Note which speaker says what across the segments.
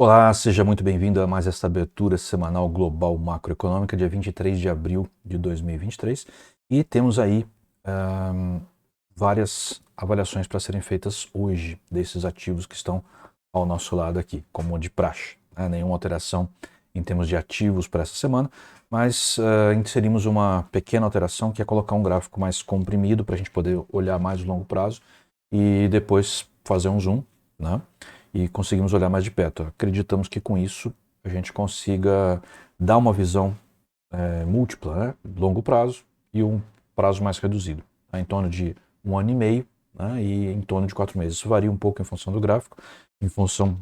Speaker 1: Olá, seja muito bem-vindo a mais esta abertura semanal global macroeconômica, dia 23 de abril de 2023. E temos aí várias avaliações para serem feitas hoje desses ativos que estão ao nosso lado aqui, como de praxe. Nenhuma alteração em termos de ativos para essa semana, mas inserimos uma pequena alteração que é colocar um gráfico mais comprimido para a gente poder olhar mais o longo prazo e depois fazer um zoom, né? E conseguimos olhar mais de perto. Acreditamos que com isso a gente consiga dar uma visão múltipla, né? Longo prazo e um prazo mais reduzido, tá? Em torno de 1 ano e meio, né? E em torno de 4 meses. Isso varia um pouco em função do gráfico, em função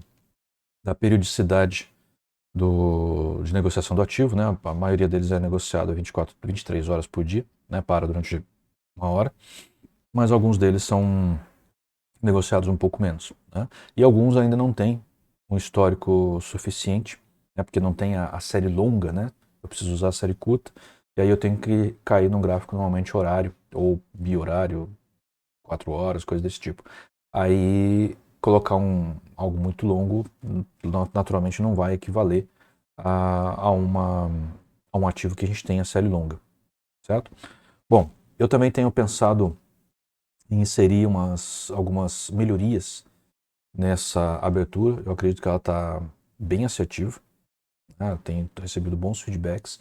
Speaker 1: da periodicidade de negociação do ativo, né? A maioria deles é negociado a 24, 23 horas por dia, né? Para durante 1 hora, mas alguns deles são negociados um pouco menos, né? E alguns ainda não têm um histórico suficiente, né? Porque não tem a série longa, né? Eu preciso usar a série curta, e aí eu tenho que cair num gráfico normalmente horário, ou bi-horário, 4 horas, coisa desse tipo. Aí colocar algo muito longo naturalmente não vai equivaler a um ativo que a gente tem a série longa, certo? Bom, eu também tenho pensado em inserir algumas melhorias nessa abertura. Eu acredito que ela está bem assertiva, né? Eu tenho recebido bons feedbacks.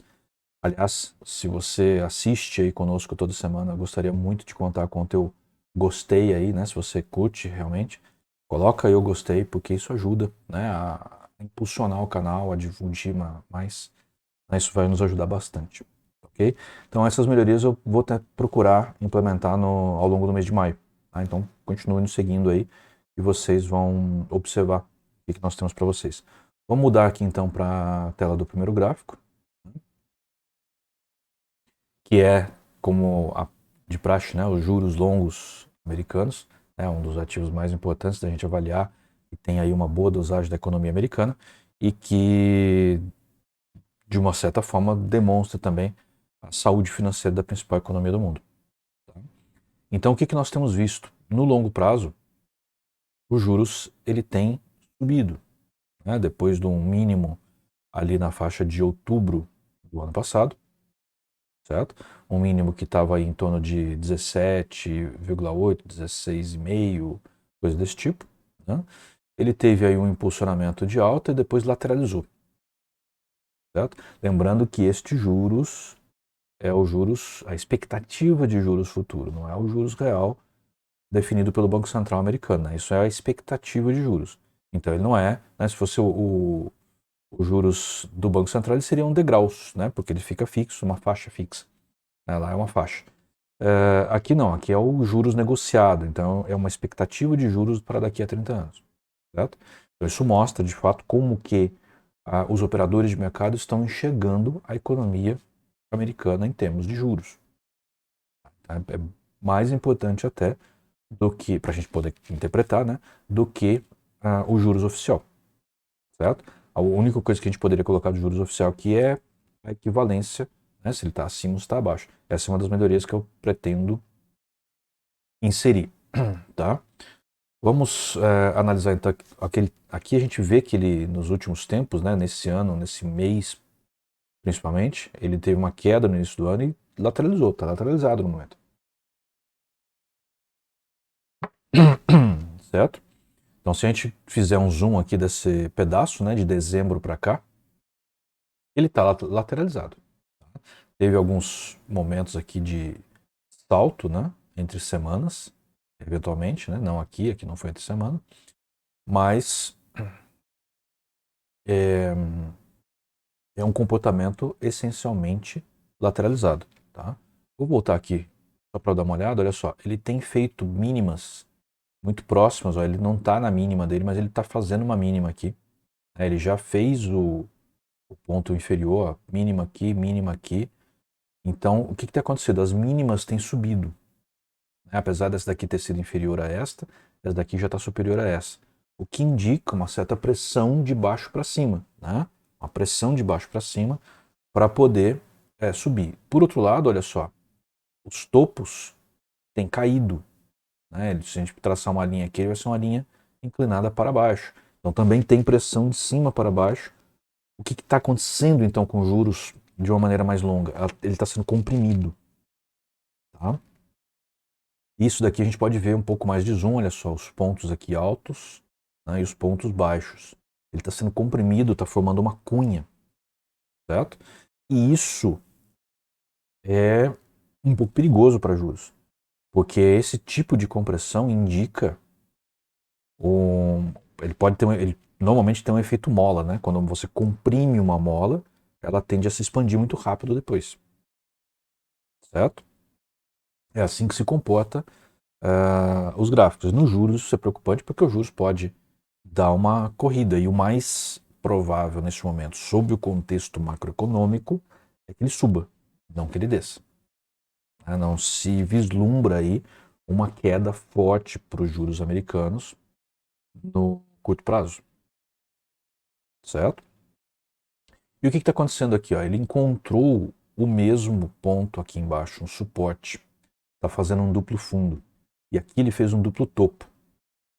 Speaker 1: Aliás, se você assiste aí conosco toda semana, eu gostaria muito de contar com o teu gostei aí, né? Se você curte realmente, coloca aí o gostei, porque isso ajuda, né, a impulsionar o canal, a difundir mais, né? Isso vai nos ajudar bastante, ok? Então essas melhorias eu vou até procurar implementar ao longo do mês de maio, tá? Então continue nos seguindo aí e vocês vão observar o que nós temos para vocês. Vamos mudar aqui então para a tela do primeiro gráfico, que é, como de praxe, né, os juros longos americanos, é um dos ativos mais importantes da gente avaliar, e tem aí uma boa dosagem da economia americana, e que, de uma certa forma, demonstra também a saúde financeira da principal economia do mundo. Tá? Então, o que nós temos visto? No longo prazo, os juros ele tem subido, né, depois de um mínimo ali na faixa de outubro do ano passado, certo? Um mínimo que estava em torno de 17,8, 16,5, coisa desse tipo, né? Ele teve aí um impulsionamento de alta e depois lateralizou, certo? Lembrando que este juros é o juros, a expectativa de juros futuro, não é o juros real definido pelo Banco Central americano, né? Isso é a expectativa de juros. Então ele não é, né? Se fosse os juros do Banco Central, eles seriam degraus, né? Porque ele fica fixo, uma faixa fixa. Lá é uma faixa. Aqui não, aqui é o juros negociado, então é uma expectativa de juros para daqui a 30 anos, certo? Então isso mostra, de fato, como que os operadores de mercado estão enxergando a economia americana em termos de juros. Tá? É mais importante até do que, para a gente poder interpretar, né, do que o juros oficial, certo? A única coisa que a gente poderia colocar de juros oficial aqui é a equivalência, né, se ele está acima ou está abaixo. Essa é uma das melhorias que eu pretendo inserir, tá? Vamos analisar então aqui a gente vê que ele nos últimos tempos, né, nesse ano, nesse mês principalmente, ele teve uma queda no início do ano e lateralizou, está lateralizado no momento. Certo? Então se a gente fizer um zoom aqui desse pedaço, né, de dezembro para cá, ele está lateralizado. Tá? Teve alguns momentos aqui de salto, né, entre semanas, eventualmente, né, não aqui não foi entre semana, mas é, é um comportamento essencialmente lateralizado, tá? Vou voltar aqui só para dar uma olhada, olha só, ele tem feito mínimas muito próximas, ó, ele não está na mínima dele, mas ele está fazendo uma mínima aqui, né? Ele já fez o ponto inferior, ó, mínima aqui, então o que tem acontecido? As mínimas têm subido, né? Apesar dessa daqui ter sido inferior a essa daqui já está superior a essa, o que indica uma certa pressão de baixo para cima, né? Uma pressão de baixo para cima para poder subir. Por outro lado, olha só, os topos têm caído, né? Se a gente traçar uma linha aqui, ele vai ser uma linha inclinada para baixo. Então também tem pressão de cima para baixo. O que está acontecendo então com os juros de uma maneira mais longa? Ele está sendo comprimido. Tá? Isso daqui a gente pode ver um pouco mais de zoom, olha só, os pontos aqui altos, né, e os pontos baixos. Ele está sendo comprimido, está formando uma cunha, certo? E isso é um pouco perigoso para juros, porque esse tipo de compressão indica ele pode ter ele normalmente tem um efeito mola, né? Quando você comprime uma mola, ela tende a se expandir muito rápido depois, certo? É assim que se comporta os gráficos. Nos juros isso é preocupante porque os juros pode dar uma corrida e o mais provável neste momento, sob o contexto macroeconômico, é que ele suba, não que ele desça. Não se vislumbra aí uma queda forte para os juros americanos no curto prazo, certo? E o que está acontecendo aqui? Ó? Ele encontrou o mesmo ponto aqui embaixo, um suporte. Está fazendo um duplo fundo. E aqui ele fez um duplo topo.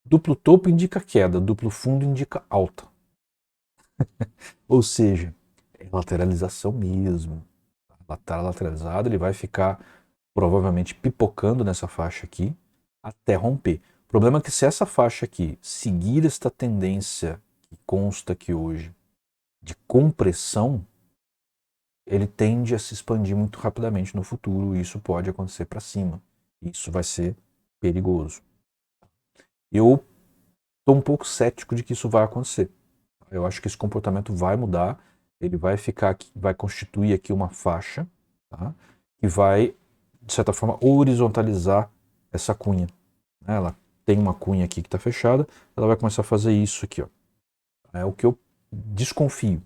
Speaker 1: Duplo topo indica queda, duplo fundo indica alta. Ou seja, é lateralização mesmo. Está lateralizado, ele vai ficar provavelmente pipocando nessa faixa aqui até romper. O problema é que se essa faixa aqui seguir esta tendência que consta aqui hoje de compressão, ele tende a se expandir muito rapidamente no futuro e isso pode acontecer para cima. Isso vai ser perigoso. Eu estou um pouco cético de que isso vai acontecer. Eu acho que esse comportamento vai mudar, ele vai ficar aqui, vai constituir aqui uma faixa, tá? Que vai, de certa forma, horizontalizar essa cunha. Ela tem uma cunha aqui que está fechada, ela vai começar a fazer isso aqui, ó. É o que eu desconfio.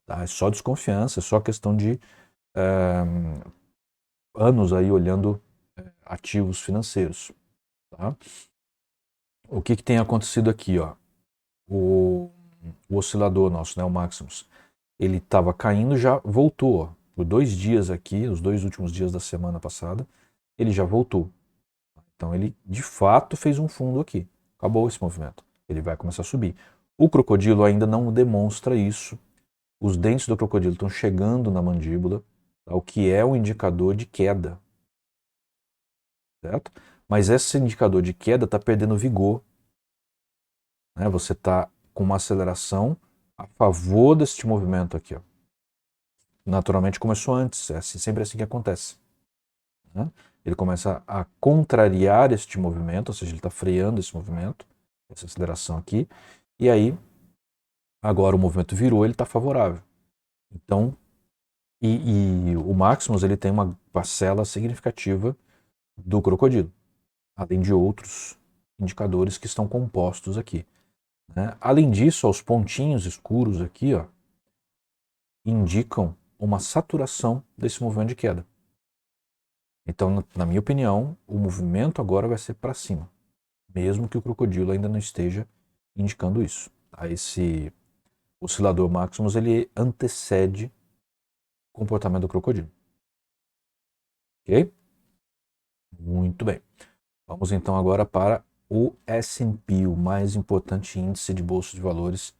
Speaker 1: Tá? É só desconfiança, é só questão de anos aí olhando ativos financeiros. Tá? O que tem acontecido aqui? Ó? O oscilador nosso, né, o Maximus, ele estava caindo, já voltou. Ó. Por 2 dias aqui, os 2 últimos dias da semana passada, ele já voltou. Então ele de fato fez um fundo aqui. Acabou esse movimento. Ele vai começar a subir. O crocodilo ainda não demonstra isso. Os dentes do crocodilo estão chegando na mandíbula, tá? O que é um indicador de queda. Certo? Mas esse indicador de queda está perdendo vigor. Né? Você está com uma aceleração a favor deste movimento aqui. Ó. Naturalmente começou antes, é assim, sempre assim que acontece. Né? Ele começa a contrariar este movimento, ou seja, ele está freando esse movimento, essa aceleração aqui, e aí agora o movimento virou, ele está favorável. Então, e o Maximus ele tem uma parcela significativa do crocodilo, além de outros indicadores que estão compostos aqui. Né? Além disso, os pontinhos escuros aqui ó, indicam uma saturação desse movimento de queda. Então, na minha opinião, o movimento agora vai ser para cima, mesmo que o crocodilo ainda não esteja indicando isso. Tá? Esse oscilador Maximus ele antecede o comportamento do crocodilo. Ok? Muito bem. Vamos então agora para o S&P, o mais importante índice de bolsa de valores,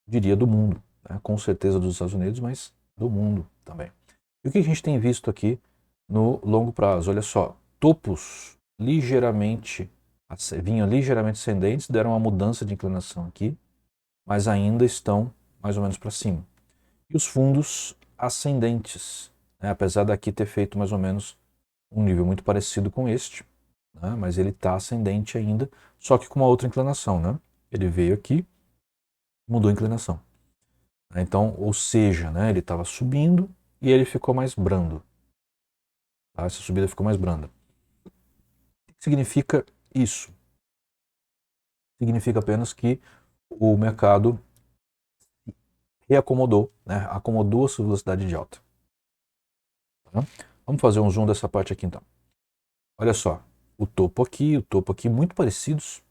Speaker 1: diria, do mundo. Né? Com certeza dos Estados Unidos, mas do mundo também. E o que a gente tem visto aqui no longo prazo? Olha só, topos vinham ligeiramente ascendentes, deram uma mudança de inclinação aqui, mas ainda estão mais ou menos para cima. E os fundos ascendentes, né? Apesar daqui ter feito mais ou menos um nível muito parecido com este, né? Mas ele está ascendente ainda, só que com uma outra inclinação. Né? Ele veio aqui, mudou a inclinação. Então, ou seja, né, ele estava subindo e ele ficou mais brando. Tá? Essa subida ficou mais branda. O que significa isso? Significa apenas que o mercado reacomodou, né? Acomodou a sua velocidade de alta. Tá? Vamos fazer um zoom dessa parte aqui então. Olha só, o topo aqui muito parecidos.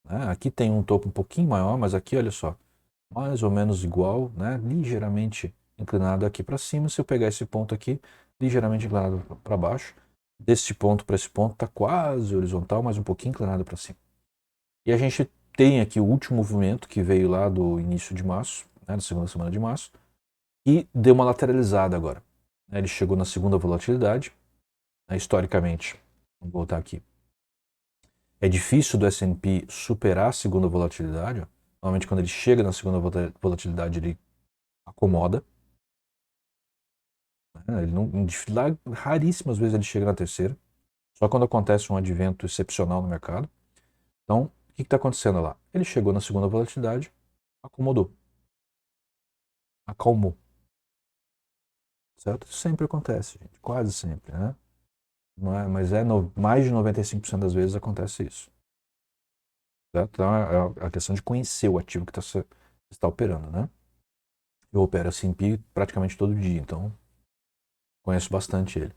Speaker 1: Né? Aqui tem um topo um pouquinho maior, mas aqui, olha só, mais ou menos igual, né? Ligeiramente inclinado aqui para cima. Se eu pegar esse ponto aqui, ligeiramente inclinado para baixo, deste ponto para esse ponto está quase horizontal, mas um pouquinho inclinado para cima. E a gente tem aqui o último movimento que veio lá do início de março, né, da segunda semana de março, e deu uma lateralizada agora. Ele chegou na segunda volatilidade, né, historicamente, vamos voltar aqui. É difícil do S&P superar a segunda volatilidade. Ó. Normalmente quando ele chega na segunda volatilidade ele acomoda. Né? Ele não, raríssimas vezes ele chega na terceira. Só quando acontece um advento excepcional no mercado. Então, o que está acontecendo lá? Ele chegou na segunda volatilidade, acomodou. Acalmou. Certo? Isso sempre acontece, gente. Quase sempre, né? Não é, mas mais de 95% das vezes acontece isso. Certo? Então, é a questão de conhecer o ativo que está operando, né? Eu opero S&P praticamente todo dia, então conheço bastante ele.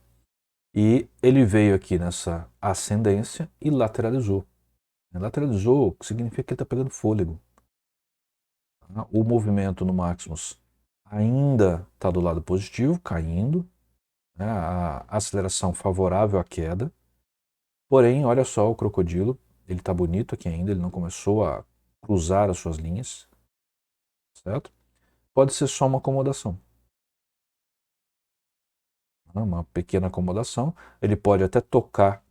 Speaker 1: E ele veio aqui nessa ascendência e lateralizou. Lateralizou significa que ele está pegando fôlego. O movimento no Maximus ainda está do lado positivo, caindo. Né? A aceleração favorável à queda. Porém, olha só o crocodilo. Ele está bonito aqui ainda, ele não começou a cruzar as suas linhas. Certo? Pode ser só uma acomodação. Uma pequena acomodação. Ele pode até tocar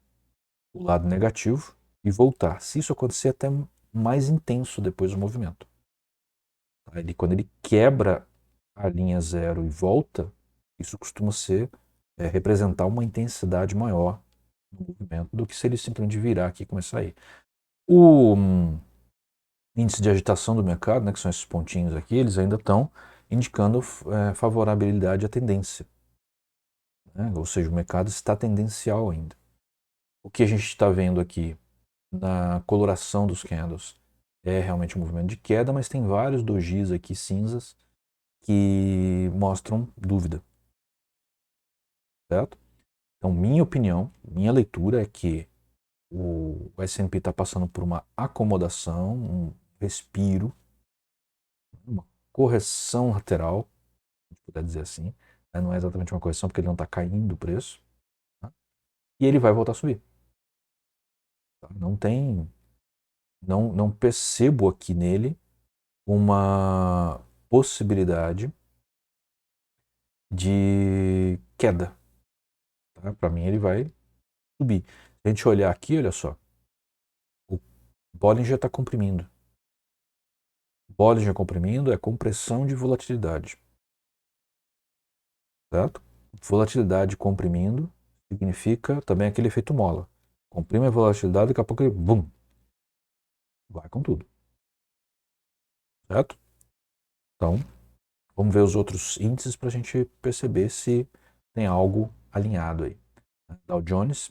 Speaker 1: o lado negativo e voltar. Se isso acontecer, até mais intenso depois do movimento. Quando ele quebra a linha zero e volta, isso costuma representar uma intensidade maior no movimento do que se ele simplesmente virar aqui e começar a ir. O índice de agitação do mercado, né, que são esses pontinhos aqui, eles ainda estão indicando favorabilidade à tendência. Né? Ou seja, o mercado está tendencial ainda. O que a gente está vendo aqui na coloração dos candles é realmente um movimento de queda, mas tem vários dojis aqui cinzas que mostram dúvida. Certo? Então, minha opinião, minha leitura é que o S&P está passando por uma acomodação, um respiro, uma correção lateral, se puder dizer assim. Não é exatamente uma correção porque ele não está caindo o preço. Tá? E ele vai voltar a subir. Tá? Não percebo aqui nele uma possibilidade de queda. Tá? Para mim ele vai subir. Se a gente olhar aqui, olha só, o Bollinger está comprimindo. Bollinger comprimindo é compressão de volatilidade. Certo? Volatilidade comprimindo significa também aquele efeito mola. Comprime a volatilidade, daqui a pouco ele, bum, vai com tudo. Certo? Então, vamos ver os outros índices para a gente perceber se tem algo alinhado aí. Dow Jones,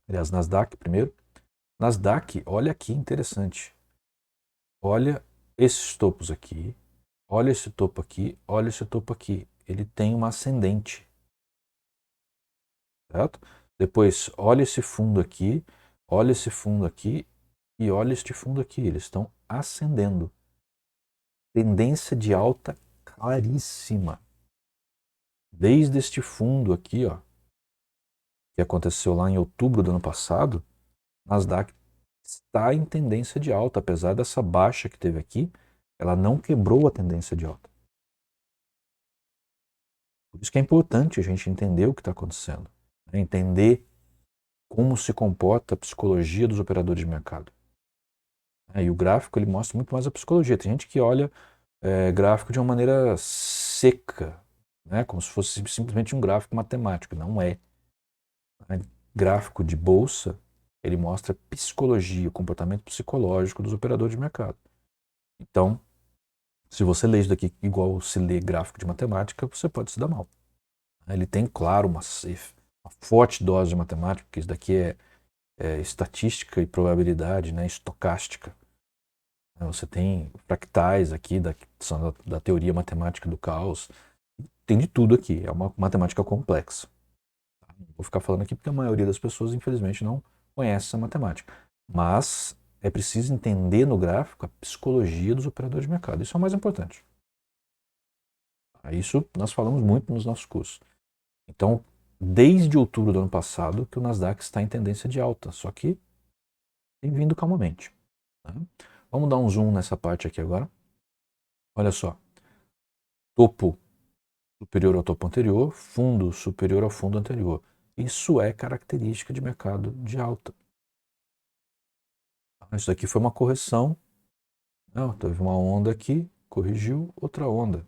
Speaker 1: aliás, Nasdaq primeiro. Nasdaq, olha aqui, interessante. Olha esses topos aqui, olha esse topo aqui, olha esse topo aqui. Ele tem uma ascendente. Certo? Depois, olha esse fundo aqui, olha esse fundo aqui e olha este fundo aqui. Eles estão ascendendo. Tendência de alta claríssima. Desde este fundo aqui, ó, que aconteceu lá em outubro do ano passado, Nasdaq está em tendência de alta, apesar dessa baixa que teve aqui, ela não quebrou a tendência de alta. Por isso que é importante a gente entender o que está acontecendo, né? Entender como se comporta a psicologia dos operadores de mercado. E o gráfico ele mostra muito mais a psicologia. Tem gente que olha gráfico de uma maneira seca, né? Como se fosse simplesmente um gráfico matemático. Não é. Gráfico de bolsa, ele mostra psicologia, o comportamento psicológico dos operadores de mercado. Então, se você lê isso daqui igual se lê gráfico de matemática, você pode se dar mal. Ele tem, claro, uma forte dose de matemática, porque isso daqui é estatística e probabilidade, né? Estocástica. Você tem fractais aqui, que são da teoria matemática do caos. Tem de tudo aqui, é uma matemática complexa. Não vou ficar falando aqui porque a maioria das pessoas, infelizmente, não conhece essa matemática. Mas é preciso entender no gráfico a psicologia dos operadores de mercado. Isso é o mais importante. Isso nós falamos muito nos nossos cursos. Então, desde outubro do ano passado que o Nasdaq está em tendência de alta, só que tem vindo calmamente. Tá? Vamos dar um zoom nessa parte aqui agora. Olha só. Topo superior ao topo anterior, fundo superior ao fundo anterior. Isso é característica de mercado de alta. Isso daqui foi uma correção. Não, teve uma onda aqui, corrigiu outra onda.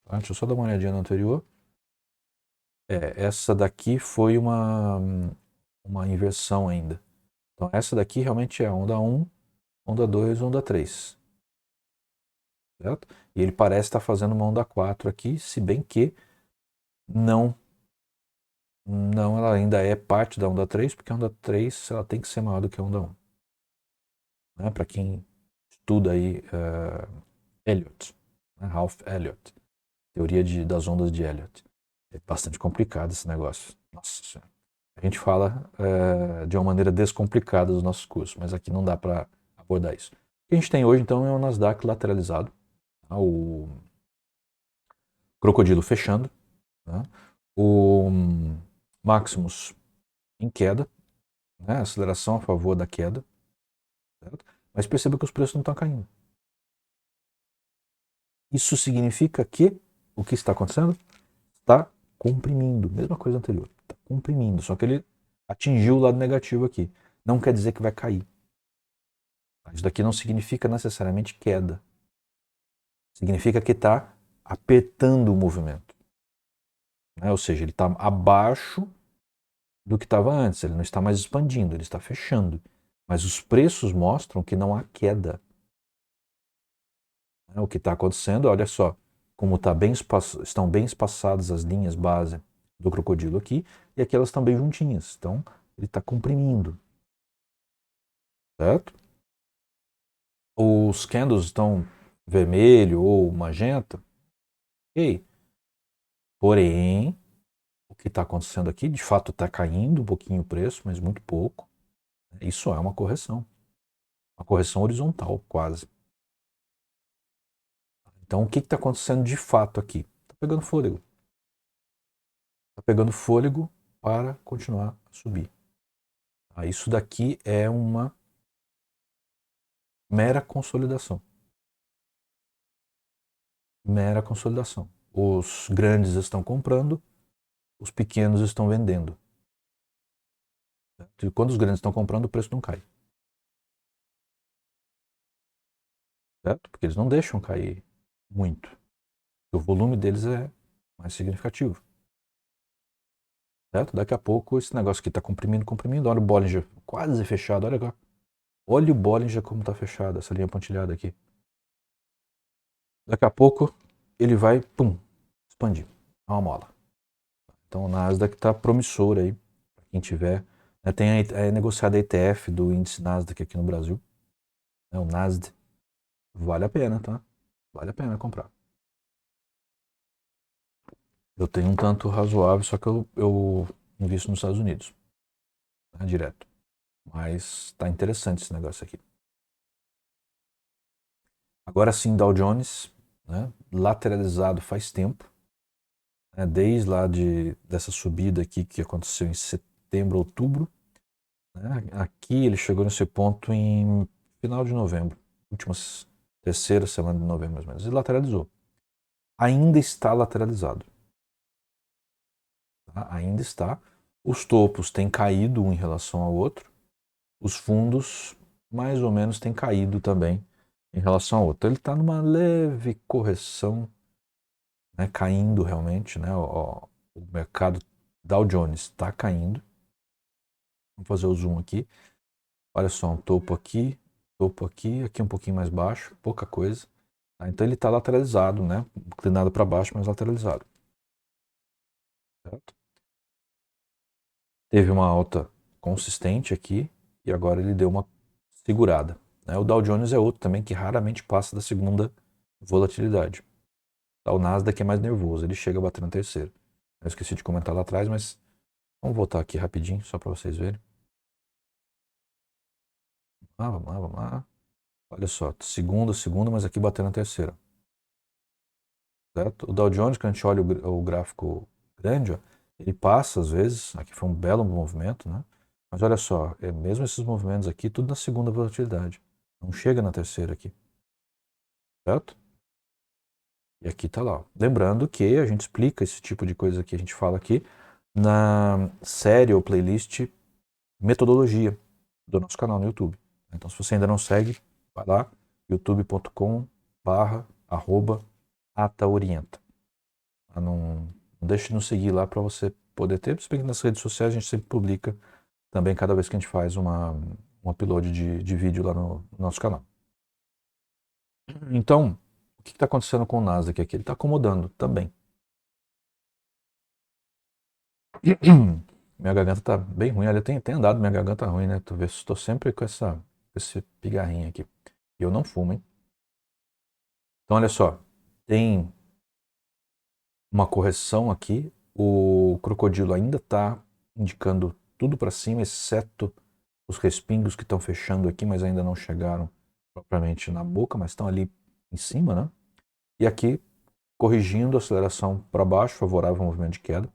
Speaker 1: Tá? Deixa eu só dar uma olhadinha no anterior. Essa daqui foi uma inversão ainda. Então essa daqui realmente é a onda 1, onda 2, onda 3. Certo? E ele parece estar fazendo uma onda 4 aqui, se bem que não, ela ainda é parte da onda 3, porque a onda 3 ela tem que ser maior do que a onda 1. Né? Para quem estuda aí Elliott, né? Ralph Elliott, teoria das ondas de Elliott. É bastante complicado esse negócio. Nossa Senhora. A gente fala de uma maneira descomplicada dos nossos cursos, mas aqui não dá para abordar isso. O que a gente tem hoje, então, é o Nasdaq lateralizado, tá? O crocodilo fechando, tá? O Maximus em queda, né? Aceleração a favor da queda, certo? Mas perceba que os preços não estão caindo. Isso significa que o que está acontecendo? Está comprimindo, mesma coisa anterior, está comprimindo, só que ele atingiu o lado negativo aqui. Não quer dizer que vai cair. Isso daqui não significa necessariamente queda. Significa que está apertando o movimento. Né? Ou seja, ele está abaixo do que estava antes. Ele não está mais expandindo, ele está fechando. Mas os preços mostram que não há queda. Né? O que está acontecendo, olha só, como estão bem espaçadas as linhas base do crocodilo aqui, e aqui elas estão bem juntinhas. Então, ele está comprimindo. Certo? Os candles estão vermelho ou magenta. Ok. Porém, o que está acontecendo aqui, de fato está caindo um pouquinho o preço, mas muito pouco. Isso é uma correção. Uma correção horizontal, quase. Então, o que está acontecendo de fato aqui? Está pegando fôlego. Está pegando fôlego para continuar a subir. Isso daqui é uma mera consolidação. Mera consolidação. Os grandes estão comprando, os pequenos estão vendendo. E quando os grandes estão comprando, o preço não cai. Certo? Porque eles não deixam cair muito. O volume deles é mais significativo. Certo? Daqui a pouco esse negócio aqui está comprimindo, comprimindo. Olha o Bollinger quase fechado. Olha agora. Olha o Bollinger como está fechado, essa linha pontilhada aqui. Daqui a pouco ele vai, pum, expandir. É uma mola. Então o Nasdaq está promissor aí, para quem tiver. Tem negociado a ETF do índice Nasdaq aqui no Brasil. O Nasdaq. Vale a pena, tá? Vale a pena comprar. Eu tenho um tanto razoável, só que eu invisto nos Estados Unidos. Né, direto. Mas tá interessante esse negócio aqui. Agora sim, Dow Jones, né, lateralizado faz tempo. Né, desde lá dessa subida aqui que aconteceu em setembro, outubro. Né, aqui ele chegou nesse ponto em final de novembro. Terceira semana de novembro, mais ou menos. E lateralizou. Ainda está lateralizado. Tá? Ainda está. Os topos têm caído um em relação ao outro. Os fundos, mais ou menos, têm caído também em relação ao outro. Ele está numa leve correção, né, caindo realmente. Né, o mercado Dow Jones está caindo. Vamos fazer o zoom aqui. Olha só, um topo aqui um pouquinho mais baixo, pouca coisa. Tá? Então ele está lateralizado, né? Inclinado para baixo, mas lateralizado. Certo? Teve uma alta consistente aqui e agora ele deu uma segurada. Né? O Dow Jones é outro também que raramente passa da segunda volatilidade. O Nasdaq é mais nervoso, ele chega a bater na terceira. Eu esqueci de comentar lá atrás, mas vamos voltar aqui rapidinho, só para vocês verem. Vamos lá, vamos lá. Olha só, segunda, mas aqui bateu na terceira. Certo? O Dow Jones, quando a gente olha o gráfico grande, ó, ele passa às vezes, aqui foi um belo movimento, né? Mas olha só, mesmo esses movimentos aqui, tudo na segunda volatilidade. Não chega na terceira aqui. Certo? E aqui tá lá. Ó. Lembrando que a gente explica esse tipo de coisa que a gente fala aqui na série ou playlist Metodologia do nosso canal no YouTube. Então, se você ainda não segue, vai lá, youtube.com/ataorienta. Não deixe de nos seguir lá para você poder ter, se bem que nas redes sociais a gente sempre publica também cada vez que a gente faz um upload de vídeo lá no nosso canal. Então, o que está acontecendo com o Nasdaq aqui? Ele está acomodando também. Minha garganta tá bem ruim. Olha, tem andado minha garganta ruim, né? Tu vê, estou sempre com esse pigarrinho aqui. E eu não fumo, hein? Então, olha só. Tem uma correção aqui. O crocodilo ainda está indicando tudo para cima, exceto os respingos que estão fechando aqui, mas ainda não chegaram propriamente na boca, mas estão ali em cima, né? E aqui, corrigindo a aceleração para baixo, favorável ao movimento de queda.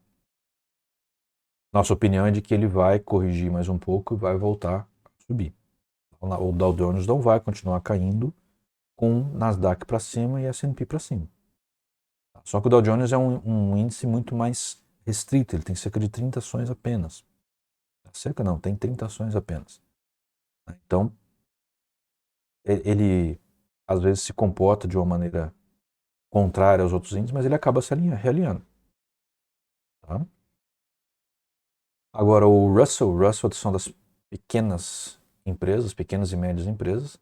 Speaker 1: Nossa opinião é de que ele vai corrigir mais um pouco e vai voltar a subir. O Dow Jones não vai continuar caindo com Nasdaq para cima e S&P para cima. Só que o Dow Jones é um índice muito mais restrito, ele tem cerca de 30 ações apenas. Cerca não, tem 30 ações apenas. Então, ele às vezes se comporta de uma maneira contrária aos outros índices, mas ele acaba se realinhando. Tá? Agora, o Russell são das pequenas empresas, pequenas e médias empresas,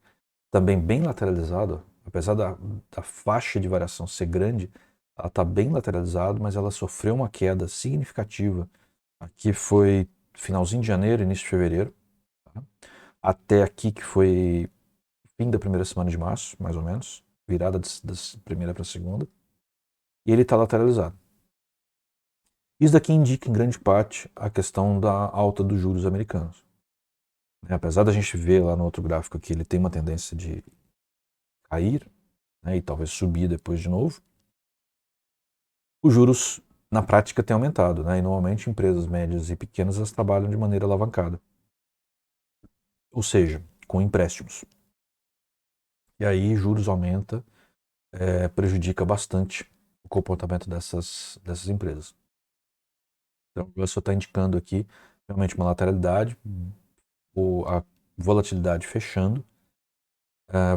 Speaker 1: também bem lateralizado, apesar da faixa de variação ser grande, ela está bem lateralizada, mas ela sofreu uma queda significativa. Aqui foi finalzinho de janeiro, início de fevereiro, tá? Até aqui que foi fim da primeira semana de março, mais ou menos, virada da primeira para a segunda, e ele está lateralizado. Isso daqui indica em grande parte a questão da alta dos juros americanos. Apesar da gente ver lá no outro gráfico que ele tem uma tendência de cair, né, e talvez subir depois de novo, os juros na prática têm aumentado, né, e normalmente empresas médias e pequenas elas trabalham de maneira alavancada, ou seja, com empréstimos. E aí juros aumenta, prejudica bastante o comportamento dessas empresas. Então o Russell está indicando aqui realmente uma lateralidade, a volatilidade fechando.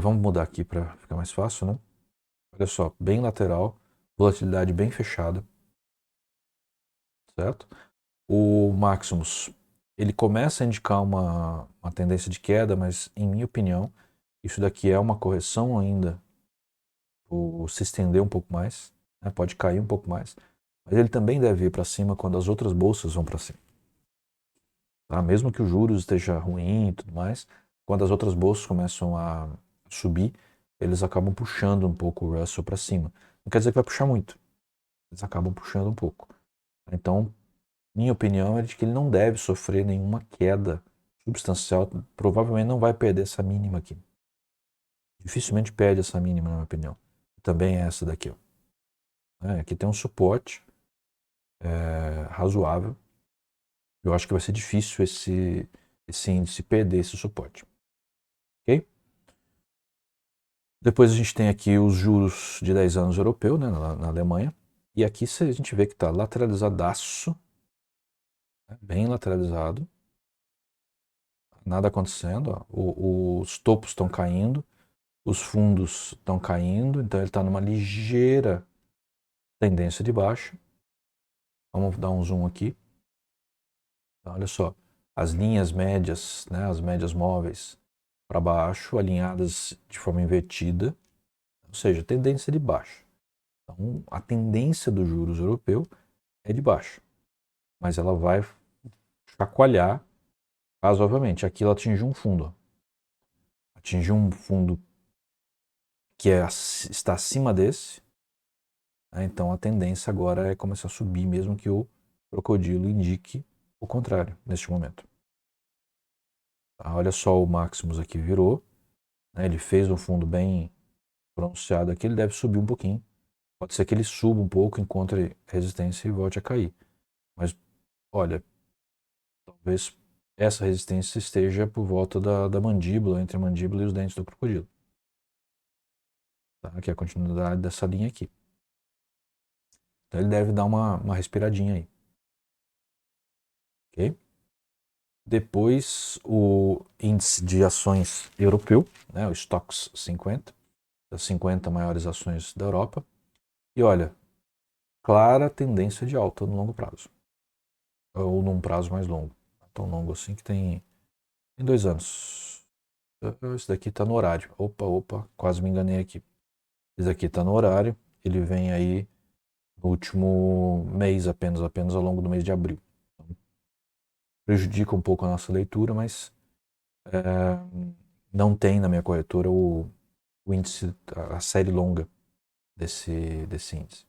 Speaker 1: Vamos mudar aqui para ficar mais fácil, né? Olha só, bem lateral, volatilidade bem fechada, certo? O Maximus, ele começa a indicar uma tendência de queda, mas em minha opinião, isso daqui é uma correção ainda, ou se estender um pouco mais, né? Pode cair um pouco mais, mas ele também deve ir para cima quando as outras bolsas vão para cima. Tá? Mesmo que o juros esteja ruim e tudo mais, quando as outras bolsas começam a subir, eles acabam puxando um pouco o Russell para cima. Não quer dizer que vai puxar muito, eles acabam puxando um pouco. Então, minha opinião é de que ele não deve sofrer nenhuma queda substancial, provavelmente não vai perder essa mínima aqui. Dificilmente perde essa mínima, na minha opinião. Também é essa daqui. Ó. Aqui tem um suporte razoável. Eu acho que vai ser difícil esse índice perder esse suporte. Ok? Depois a gente tem aqui os juros de 10 anos europeu, né, na Alemanha. E aqui a gente vê que está lateralizadaço, né, bem lateralizado. Nada acontecendo. Ó. Os topos estão caindo, os fundos estão caindo, então ele está numa ligeira tendência de baixa. Vamos dar um zoom aqui. Então, olha só, as linhas médias, né, as médias móveis para baixo, alinhadas de forma invertida, ou seja, tendência de baixa. Então, a tendência dos juros europeu é de baixa, mas ela vai chacoalhar razoavelmente. Aqui ela atingiu um fundo. Ó. Atingiu um fundo que está acima desse. Né? Então a tendência agora é começar a subir, mesmo que o crocodilo indique o contrário neste momento. Tá? Olha só, o Maximus aqui virou. Né? Ele fez um fundo bem pronunciado aqui, ele deve subir um pouquinho. Pode ser que ele suba um pouco, encontre resistência e volte a cair. Mas, olha, talvez essa resistência esteja por volta da mandíbula, entre a mandíbula e os dentes do crocodilo. Tá? Que é a continuidade dessa linha aqui. Então ele deve dar uma respiradinha aí. Ok? Depois o índice de ações europeu, né, o Stoxx 50, as 50 maiores ações da Europa. E olha, clara tendência de alta no longo prazo. Ou num prazo mais longo. Tão longo assim que tem 2 anos. Esse daqui está no horário. Opa, quase me enganei aqui. Esse daqui está no horário. Ele vem aí no último mês apenas ao longo do mês de abril. Então, prejudica um pouco a nossa leitura, mas não tem na minha corretora o índice, a série longa desse índice.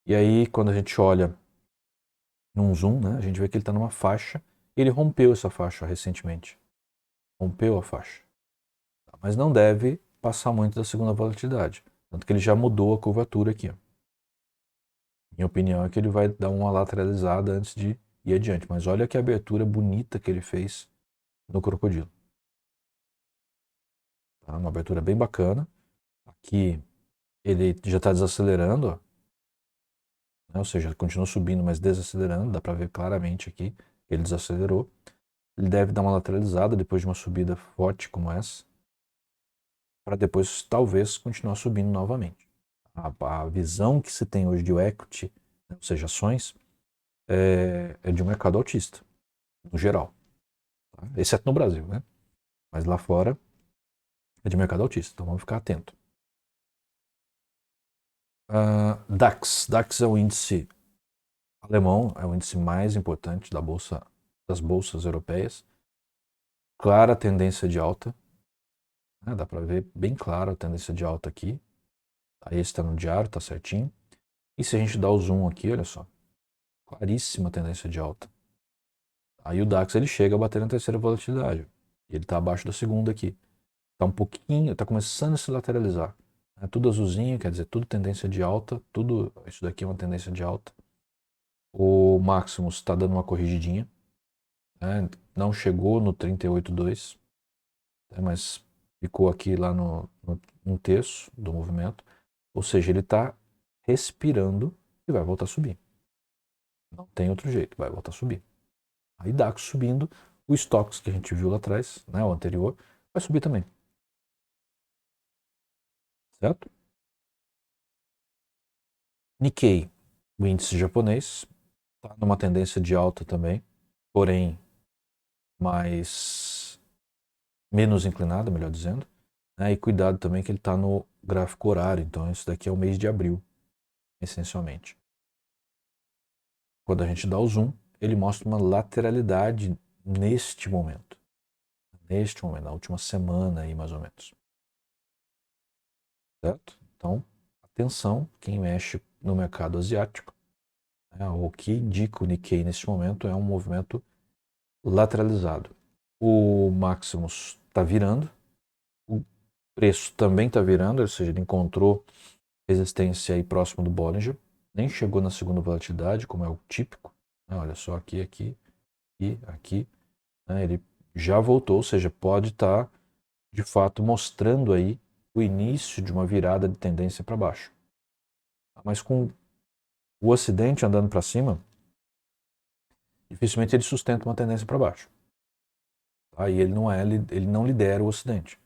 Speaker 1: E aí, quando a gente olha num zoom, né, a gente vê que ele está numa faixa. Ele rompeu essa faixa recentemente. Rompeu a faixa. Mas não deve passar muito da segunda volatilidade. Tanto que ele já mudou a curvatura aqui. Ó. Minha opinião é que ele vai dar uma lateralizada antes de ir adiante. Mas olha que abertura bonita que ele fez no crocodilo. Tá? Uma abertura bem bacana. Aqui ele já está desacelerando, ó. Né? Ou seja, ele continua subindo, mas desacelerando. Dá para ver claramente aqui que ele desacelerou. Ele deve dar uma lateralizada depois de uma subida forte como essa, para depois talvez continuar subindo novamente. A visão que se tem hoje de equity, né, ou seja, ações, é de um mercado altista, no geral. Tá? Exceto no Brasil, né? Mas lá fora é de mercado altista, então vamos ficar atento. DAX. DAX é o índice alemão, é o índice mais importante das bolsas europeias. Clara tendência de alta. Né? Dá para ver bem clara a tendência de alta aqui. Aí está no diário, está certinho. E se a gente dá o zoom aqui, olha só. Claríssima tendência de alta. Aí o DAX ele chega a bater na terceira volatilidade. E ele está abaixo da segunda aqui. Está um pouquinho, está começando a se lateralizar. É tudo azulzinho, quer dizer, tudo tendência de alta. Tudo isso daqui é uma tendência de alta. O Maximus está dando uma corrigidinha. Né? Não chegou no 38,2, né? Mas ficou aqui lá no 1/3 do movimento. Ou seja, ele está respirando e vai voltar a subir. Não tem outro jeito, vai voltar a subir. Aí DAX subindo, o Stoxx que a gente viu lá atrás, né, o anterior, vai subir também. Certo? Nikkei, o índice japonês, está numa tendência de alta também, porém mais menos inclinada, melhor dizendo. Né, e cuidado também que ele está no gráfico horário, então isso daqui é o mês de abril, essencialmente. Quando a gente dá o zoom, ele mostra uma lateralidade neste momento. Na última semana aí, mais ou menos. Certo? Então, atenção, quem mexe no mercado asiático, né, o que indica o Nikkei nesse momento é um movimento lateralizado. O Maximus está virando, o preço também está virando, ou seja, ele encontrou resistência aí próximo do Bollinger, nem chegou na segunda volatilidade, como é o típico. Né, olha só aqui e aqui. Né, ele já voltou, ou seja, pode estar de fato mostrando aí o início de uma virada de tendência para baixo. Mas com o Ocidente andando para cima, dificilmente ele sustenta uma tendência para baixo. Tá? E ele não lidera o Ocidente.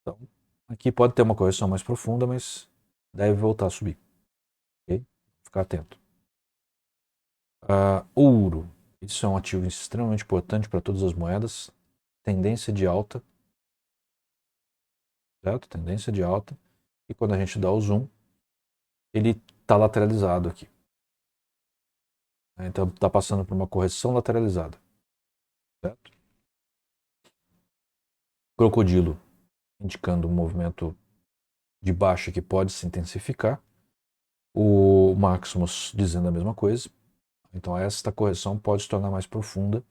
Speaker 1: Então, aqui pode ter uma correção mais profunda, mas deve voltar a subir. Okay? Ficar atento. Ouro. Isso é um ativo extremamente importante para todas as moedas. Tendência de alta. Certo? Tendência de alta. E quando a gente dá o zoom, ele está lateralizado aqui. Então está passando por uma correção lateralizada. Certo? Crocodilo, indicando um movimento de baixa que pode se intensificar. O Maximus dizendo a mesma coisa. Então esta correção pode se tornar mais profunda.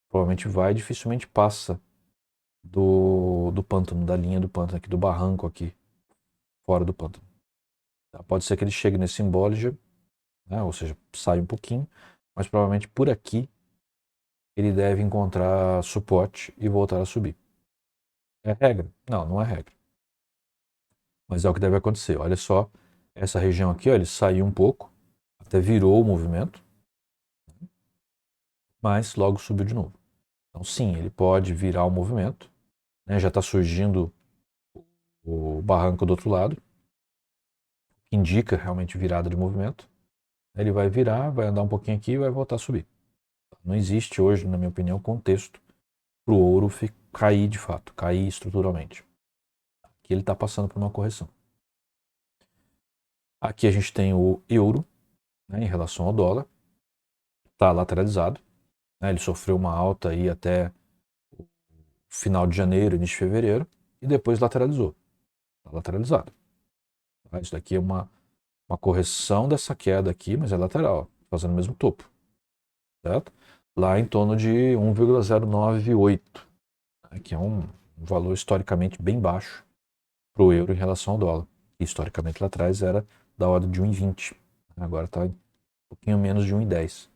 Speaker 1: Provavelmente dificilmente passa do pântano, da linha do pântano aqui, do barranco aqui, fora do pântano. Tá? Pode ser que ele chegue nesse Bollinger, né? Ou seja, saia um pouquinho, mas provavelmente por aqui ele deve encontrar suporte e voltar a subir. É regra? Não, não é regra. Mas é o que deve acontecer. Olha só, essa região aqui, ó, ele saiu um pouco, até virou o movimento, mas logo subiu de novo. Então, sim, ele pode virar o movimento, né? Já está surgindo o barranco do outro lado, que indica realmente virada de movimento. Ele vai virar, vai andar um pouquinho aqui e vai voltar a subir. Não existe hoje, na minha opinião, contexto para o ouro cair de fato, cair estruturalmente. Aqui ele está passando por uma correção. Aqui a gente tem o euro, né, em relação ao dólar, está lateralizado, né, ele sofreu uma alta aí até o final de janeiro, início de fevereiro, e depois lateralizou. Está lateralizado. Tá? Isso daqui é uma correção dessa queda aqui, mas é lateral, fazendo o mesmo topo, certo? Lá em torno de 1,098, né, que é um valor historicamente bem baixo para o euro em relação ao dólar. Historicamente lá atrás era da ordem de 1,20. Agora está um pouquinho menos de 1,10.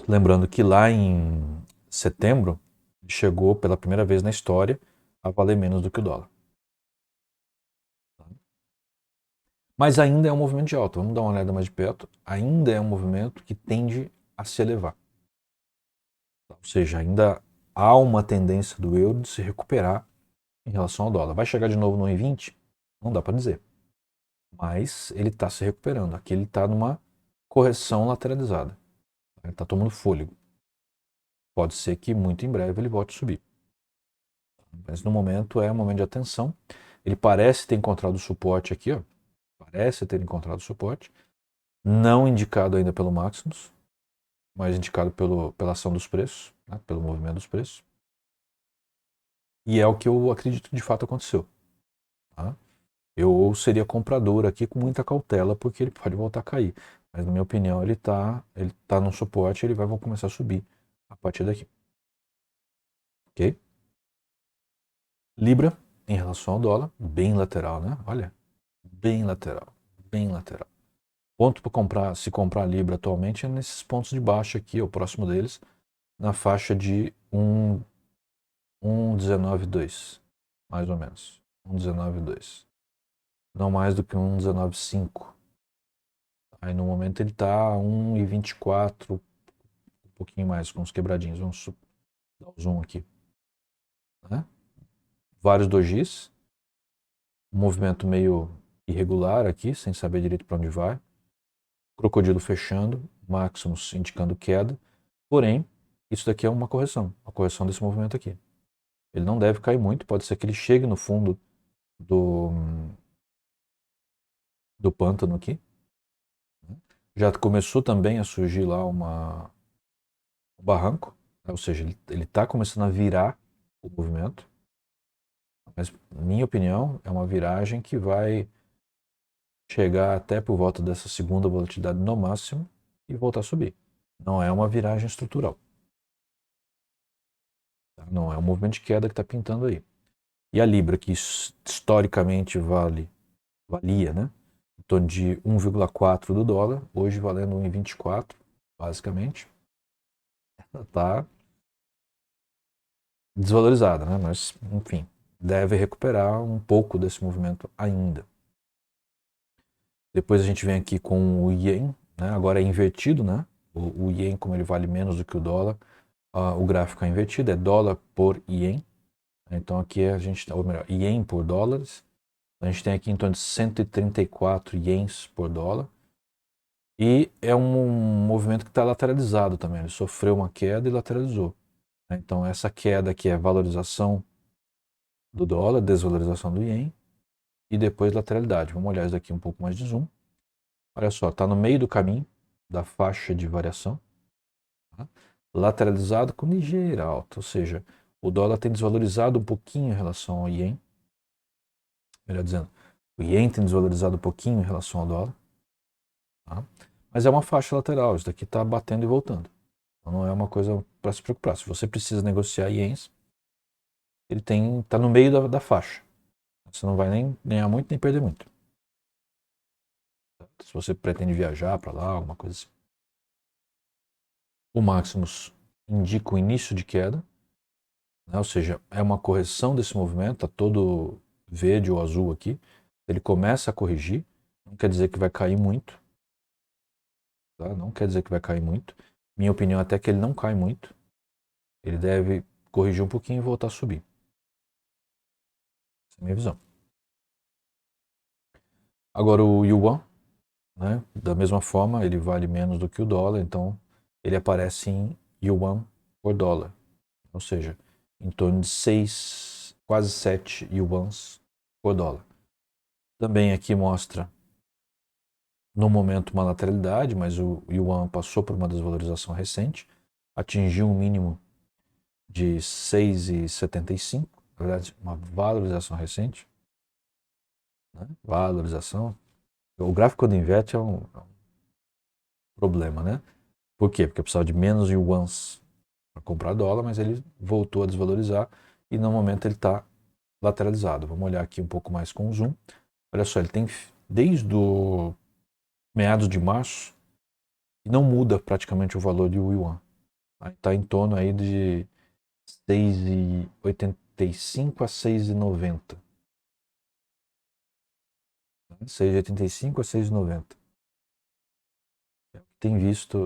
Speaker 1: Lembrando que lá em setembro chegou pela primeira vez na história a valer menos do que o dólar. Mas ainda é um movimento de alta. Vamos dar uma olhada mais de perto. Ainda é um movimento que tende a se elevar. Ou seja, ainda há uma tendência do euro de se recuperar em relação ao dólar. Vai chegar de novo no 1,20? Não dá para dizer. Mas ele está se recuperando. Aqui ele está numa correção lateralizada. Ele está tomando fôlego. Pode ser que muito em breve ele volte a subir. Mas no momento é um momento de atenção. Ele parece ter encontrado suporte aqui, ó. Parece ter encontrado suporte. Não indicado ainda pelo Maximus, mas indicado pela ação dos preços, né? Pelo movimento dos preços. E é o que eu acredito que de fato aconteceu. Tá? Eu seria comprador aqui com muita cautela, porque ele pode voltar a cair. Mas na minha opinião, ele tá no suporte e ele vai começar a subir a partir daqui. Ok? Libra, em relação ao dólar, bem lateral, né? Olha, bem lateral, bem lateral. Ponto para comprar, se comprar Libra atualmente é nesses pontos de baixo aqui, o próximo deles, na faixa de 1,19,2, mais ou menos. 1,19,2. Não mais do que 1,19,5. Aí no momento ele está 1,24, um pouquinho mais, com uns quebradinhos. Vamos dar o zoom aqui. Né? Vários dojis, um movimento meio irregular aqui, sem saber direito para onde vai. Crocodilo fechando, Maximus indicando queda. Porém, isso daqui é uma correção desse movimento aqui. Ele não deve cair muito, pode ser que ele chegue no fundo do, do pântano aqui. Já começou também a surgir lá um barranco, né? Ou seja, ele está começando a virar o movimento. Mas, na minha opinião, é uma viragem que vai chegar até por volta dessa segunda volatilidade no máximo e voltar a subir. Não é uma viragem estrutural. Tá? Não é um movimento de queda que está pintando aí. E a Libra, que historicamente valia, né, em torno de 1,4 do dólar, hoje valendo 1,24, basicamente, está desvalorizada, né? Mas, enfim, deve recuperar um pouco desse movimento ainda. Depois a gente vem aqui com o Yen, né? Agora é invertido, né? O Yen, como ele vale menos do que o dólar, o gráfico é invertido, é dólar por Yen. Então aqui a gente, ou melhor, Yen por dólares. A gente tem aqui em torno de 134 Yens por dólar. E é um movimento que está lateralizado também. Ele sofreu uma queda e lateralizou. Então essa queda aqui é valorização do dólar, desvalorização do Yen e depois lateralidade. Vamos olhar isso aqui um pouco mais de zoom. Olha só, está no meio do caminho da faixa de variação, tá? Lateralizado com ligeira alta, ou seja, o dólar tem desvalorizado um pouquinho em relação ao Yen. Melhor dizendo, o Yen tem desvalorizado um pouquinho em relação ao dólar. Tá? Mas é uma faixa lateral, isso daqui está batendo e voltando. Então não é uma coisa para se preocupar. Se você precisa negociar Yens, ele está no meio da faixa. Você não vai nem ganhar muito nem perder muito. Se você pretende viajar para lá, alguma coisa assim. O Maximus indica o início de queda, né? Ou seja, é uma correção desse movimento, está todo verde ou azul aqui. Ele começa a corrigir, não quer dizer que vai cair muito, tá? Não quer dizer que vai cair muito. Minha opinião é até que ele não cai muito. Ele deve corrigir um pouquinho e voltar a subir. Essa é a minha visão. Agora o Yuan, né? Da mesma forma, ele vale menos do que o dólar, então ele aparece em Yuan por dólar. Ou seja, em torno de 6, quase 7 Yuans por dólar. Também aqui mostra no momento uma lateralidade, mas o Yuan passou por uma desvalorização recente, atingiu um mínimo de 6,75, na verdade, uma valorização recente, né? Valorização. O gráfico quando inverte é um problema, né? Por quê? Porque precisava de menos yuans para comprar dólar, mas ele voltou a desvalorizar e no momento ele está lateralizado. Vamos olhar aqui um pouco mais com o zoom. Olha só, ele tem desde o meados de março e não muda praticamente o valor do yuan. Está em torno aí de 6,85 a 6,90. 6,85 a 6,90.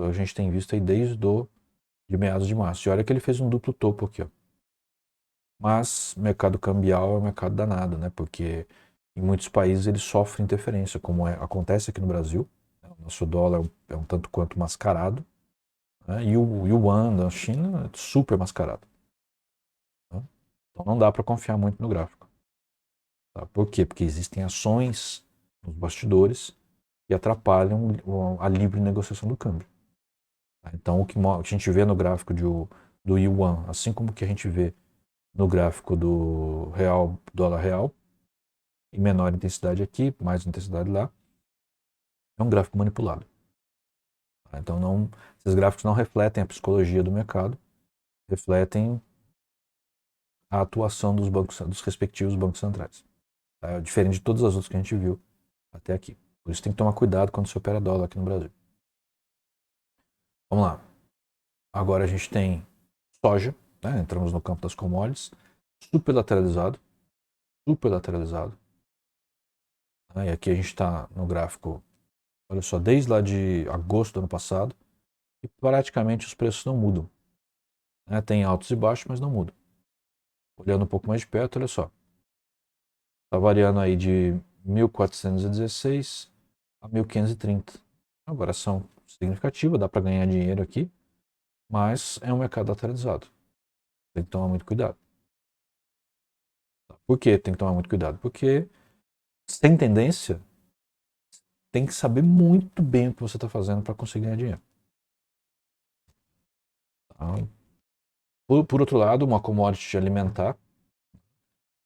Speaker 1: A gente tem visto aí desde de meados de março. E olha que ele fez um duplo topo aqui, ó. Mas mercado cambial é um mercado danado, né? Porque em muitos países ele sofre interferência, como acontece aqui no Brasil. O nosso dólar é um tanto quanto mascarado, né? E o yuan da China é super mascarado, né? Então não dá para confiar muito no gráfico. Tá? Por quê? Porque existem ações nos bastidores que atrapalham a livre negociação do câmbio. Tá? Então o que a gente vê no gráfico do yuan, assim como o que a gente vê no gráfico do real, dólar real, em menor intensidade aqui, mais intensidade lá, é um gráfico manipulado. Tá? Então esses gráficos não refletem a psicologia do mercado, refletem a atuação dos respectivos bancos centrais. Tá? Diferente de todas as outras que a gente viu até aqui. Por isso tem que tomar cuidado quando se opera dólar aqui no Brasil. Vamos lá. Agora a gente tem soja, né? Entramos no campo das commodities, super lateralizado, super lateralizado. Né? E aqui a gente está no gráfico, olha só, desde lá de agosto do ano passado, e praticamente os preços não mudam. Né? Tem altos e baixos, mas não mudam. Olhando um pouco mais de perto, olha só. Está variando aí de 1.416 a 1.530. Uma variação significativa, dá para ganhar dinheiro aqui, mas é um mercado lateralizado. Tem que tomar muito cuidado. Por que tem que tomar muito cuidado? Porque sem tendência, tem que saber muito bem o que você está fazendo para conseguir ganhar dinheiro. Tá? Por outro lado, uma commodity alimentar,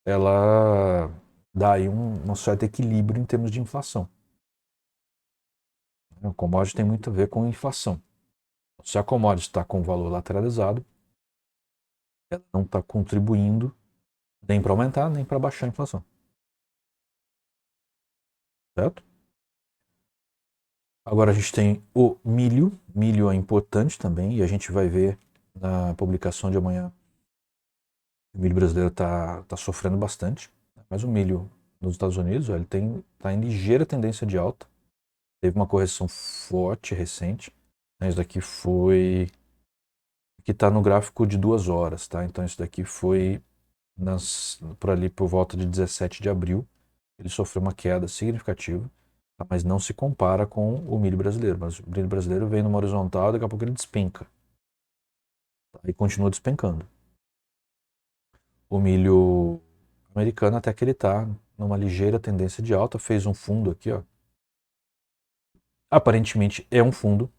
Speaker 1: ela dá aí um certo equilíbrio em termos de inflação. O commodity tem muito a ver com inflação. Se a commodity está com valor lateralizado, ela não está contribuindo nem para aumentar, nem para baixar a inflação. Certo? Agora a gente tem o milho. Milho é importante também e a gente vai ver na publicação de amanhã. O milho brasileiro está sofrendo bastante, mas o milho nos Estados Unidos ele está em ligeira tendência de alta. Teve uma correção forte recente. Isso daqui foi que está no gráfico de 2 horas, tá? Então isso daqui foi por ali por volta de 17 de abril. Ele sofreu uma queda significativa, tá? Mas não se compara com o milho brasileiro. Mas o milho brasileiro vem numa horizontal, daqui a pouco ele despenca, tá? E continua despencando. O milho americano até que ele está numa ligeira tendência de alta, fez um fundo aqui, ó. Aparentemente é um fundo,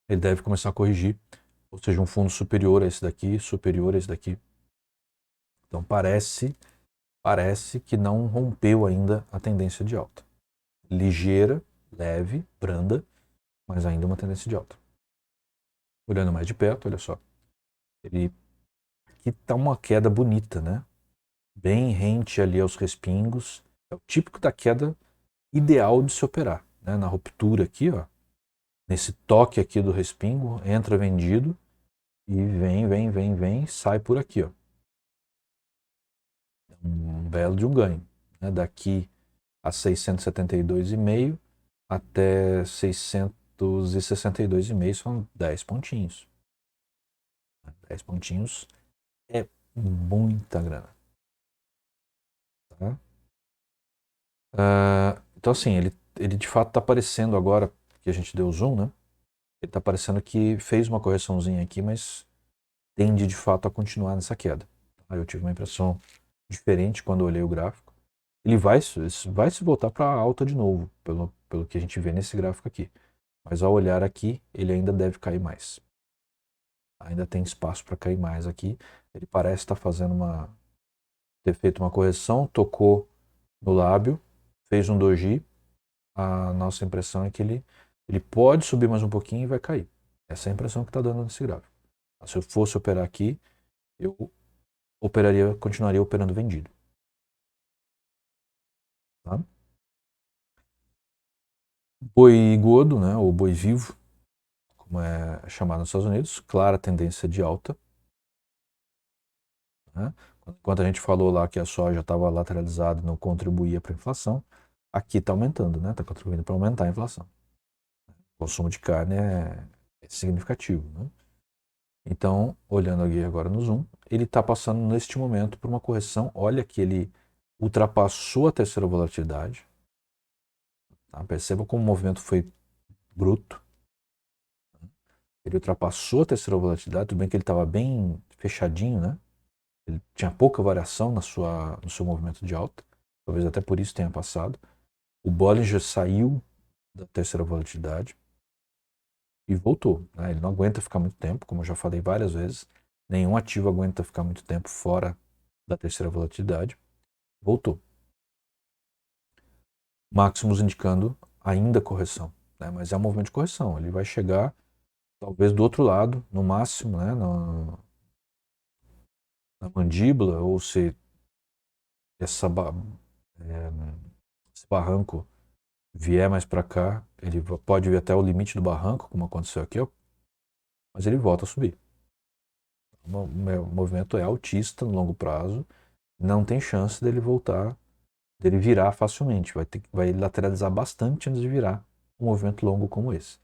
Speaker 1: ele deve começar a corrigir, ou seja, um fundo superior a esse daqui, superior a esse daqui. Então parece que não rompeu ainda a tendência de alta. Ligeira, leve, branda, mas ainda uma tendência de alta. Olhando mais de perto, olha só. Ele aqui está uma queda bonita, né? Bem rente ali aos respingos. É o típico da queda ideal de se operar, né? Na ruptura aqui, ó. nesse toque aqui do respingo, entra vendido e vem, sai por aqui, ó. Um belo de um ganho, né? Daqui a 672,5 até 662,5 são 10 pontinhos. 10 pontinhos é muita grana. Tá? Então assim, ele de fato está aparecendo agora, que a gente deu zoom, né? Ele está parecendo que fez uma correçãozinha aqui, mas tende de fato a continuar nessa queda. Aí eu tive uma impressão diferente quando eu olhei o gráfico. Ele vai se voltar para alta de novo, pelo que a gente vê nesse gráfico aqui. Mas ao olhar aqui, ele ainda deve cair mais. Ainda tem espaço para cair mais aqui. Ele parece estar ter feito uma correção, tocou no lábio, fez um doji. A nossa impressão é que ele pode subir mais um pouquinho e vai cair. Essa é a impressão que está dando nesse gráfico. Se eu fosse operar aqui, eu continuaria operando vendido. Tá? Boi gordo, né, ou boi vivo, como é chamado nos Estados Unidos, clara tendência de alta. Né? Enquanto a gente falou lá que a soja estava lateralizada e não contribuía para a inflação, aqui está aumentando, né? Está contribuindo para aumentar a inflação. O consumo de carne é significativo. Né? Então, olhando aqui agora no zoom, ele está passando neste momento por uma correção. Olha que ele ultrapassou a terceira volatilidade. Tá? Perceba como o movimento foi bruto. Ele ultrapassou a terceira volatilidade, tudo bem que ele estava bem fechadinho, né? Ele tinha pouca variação no seu movimento de alta, talvez até por isso tenha passado. O Bollinger saiu da terceira volatilidade e voltou. Né? Ele não aguenta ficar muito tempo, como eu já falei várias vezes. Nenhum ativo aguenta ficar muito tempo fora da terceira volatilidade. Voltou. Máximos indicando ainda correção, né? Mas é um movimento de correção. Ele vai chegar talvez do outro lado, no máximo, né? Na mandíbula, ou se essa, esse barranco vier mais para cá, ele pode vir até o limite do barranco, como aconteceu aqui, ó, mas ele volta a subir. O movimento é altista no longo prazo, não tem chance dele voltar, dele virar facilmente, vai lateralizar bastante antes de virar um movimento longo como esse.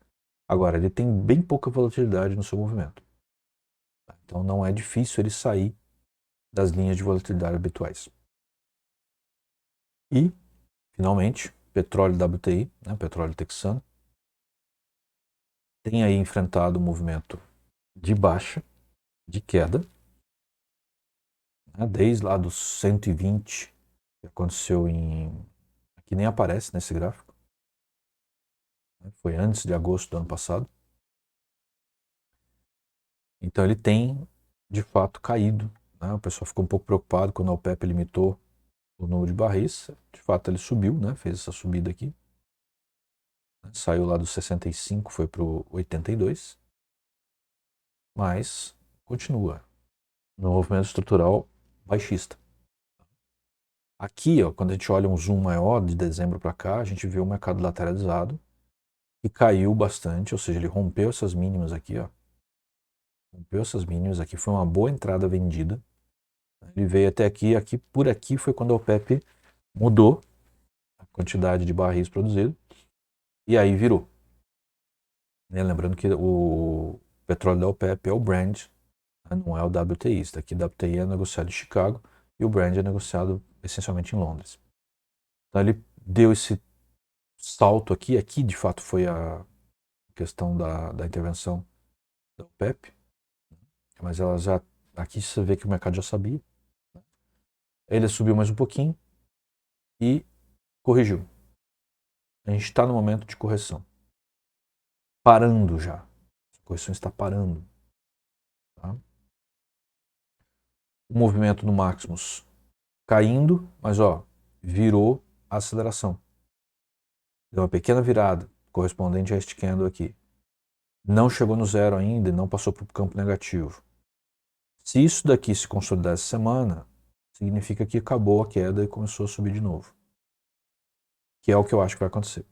Speaker 1: Agora, ele tem bem pouca volatilidade no seu movimento. Então não é difícil ele sair das linhas de volatilidade habituais. E, finalmente, petróleo WTI, né, petróleo texano, tem aí enfrentado um movimento de baixa, de queda, né, desde lá dos 120, que aconteceu aqui nem aparece nesse gráfico, né, foi antes de agosto do ano passado. Então ele tem, de fato, caído. Né, o pessoal ficou um pouco preocupado quando a OPEP limitou o número de barris. De fato ele subiu, né, fez essa subida aqui. Saiu lá dos 65, foi para o 82, mas continua no movimento estrutural baixista. Aqui, ó, quando a gente olha um zoom maior de dezembro para cá, a gente vê o mercado lateralizado e caiu bastante, ou seja, ele rompeu essas mínimas aqui, ó. Rompeu essas mínimas aqui, foi uma boa entrada vendida. Ele veio até aqui, por aqui foi quando a OPEP mudou a quantidade de barris produzido e aí virou. Lembrando que o petróleo da OPEP é o Brent, não é o WTI. Isso daqui, WTI é negociado em Chicago e o Brent é negociado essencialmente em Londres. Então ele deu esse salto aqui. Aqui de fato foi a questão da intervenção da OPEP, mas ela já, aqui você vê que o mercado já sabia. Ele subiu mais um pouquinho e corrigiu. A gente está no momento de correção. Parando já. A correção está parando. Tá? O movimento no Maximus caindo, mas ó, virou a aceleração. Deu uma pequena virada, correspondente a este candle aqui. Não chegou no zero ainda e não passou para o campo negativo. Se isso daqui se consolidar essa semana, significa que acabou a queda e começou a subir de novo. Que é o que eu acho que vai acontecer.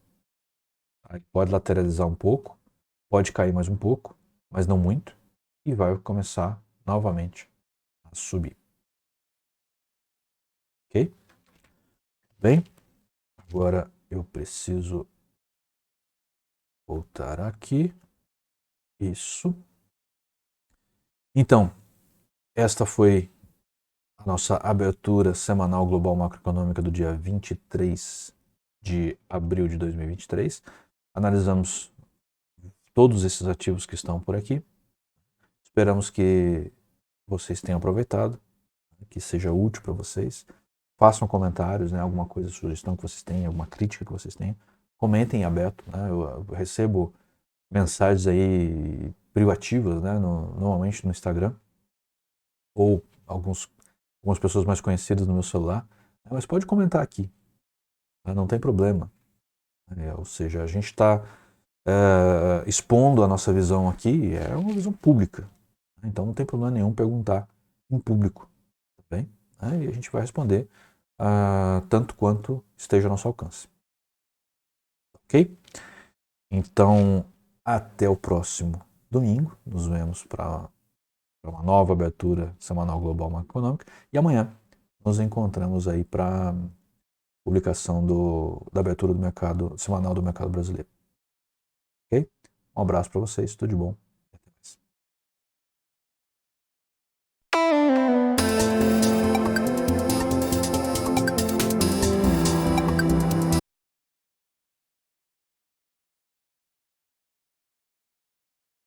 Speaker 1: Aí pode lateralizar um pouco, pode cair mais um pouco, mas não muito, e vai começar novamente a subir. Ok? Bem, agora eu preciso voltar aqui. Isso. Então, esta foi a nossa abertura semanal global macroeconômica do dia 23 de abril de 2023. Analisamos todos esses ativos que estão por aqui. Esperamos que vocês tenham aproveitado, que seja útil para vocês. Façam comentários, né, alguma coisa, sugestão que vocês tenham, alguma crítica que vocês tenham. Comentem aberto, né, eu recebo mensagens aí privativas, né, normalmente no Instagram, ou algumas pessoas mais conhecidas no meu celular, mas pode comentar aqui, né, não tem problema. Ou seja, a gente está expondo a nossa visão aqui, é uma visão pública, né, então não tem problema nenhum perguntar em público, tá bem? E a gente vai responder tanto quanto esteja ao nosso alcance. Ok? Então, até o próximo domingo. Nos vemos para uma nova abertura semanal global macroeconômica. E amanhã nos encontramos aí para publicação da abertura do mercado semanal do mercado brasileiro. Ok? Um abraço para vocês, tudo de bom.